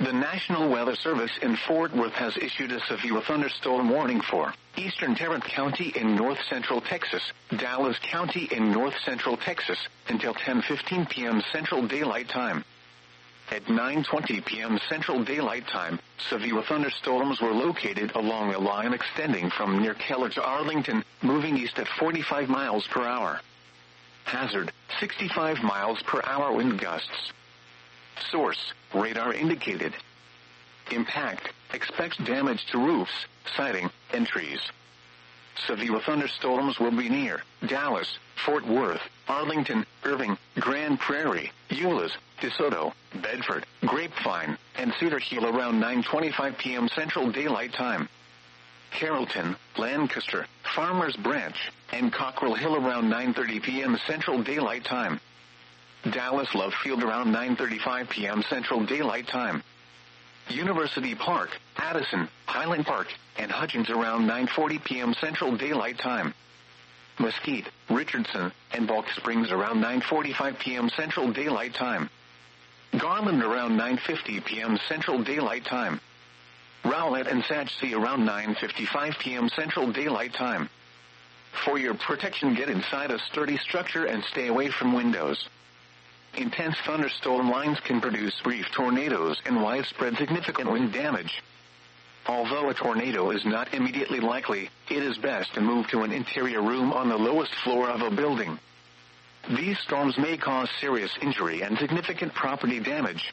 The National Weather Service in Fort Worth has issued a severe thunderstorm warning for eastern Tarrant County in north-central Texas, Dallas County in north-central Texas, until 10:15 p.m. Central Daylight Time. At 9:20 p.m. Central Daylight Time, severe thunderstorms were located along a line extending from near Keller to Arlington, moving east at 45 miles per hour. Hazard, 65 miles per hour wind gusts. Source, radar indicated. Impact, expects damage to roofs, siding, and trees. Severe thunderstorms will be near Dallas, Fort Worth, Arlington, Irving, Grand Prairie, Euless, DeSoto, Bedford, Grapevine, and Cedar Hill around 9:25 p.m. Central Daylight Time. Carrollton, Lancaster, Farmers Branch, and Cockrell Hill around 9:30 p.m. Central Daylight Time. Dallas Love Field around 9:35 p.m. Central Daylight Time. University Park, Addison, Highland Park, and Hutchins around 9:40 p.m. Central Daylight Time. Mesquite, Richardson, and Balk Springs around 9:45 p.m. Central Daylight Time. Garland around 9:50 p.m. Central Daylight Time. Rowlett and Sachse around 9:55 p.m. Central Daylight Time. For your protection, get inside a sturdy structure and stay away from windows. Intense thunderstorm lines can produce brief tornadoes and widespread significant wind damage. Although a tornado is not immediately likely, it is best to move to an interior room on the lowest floor of a building. These storms may cause serious injury and significant property damage.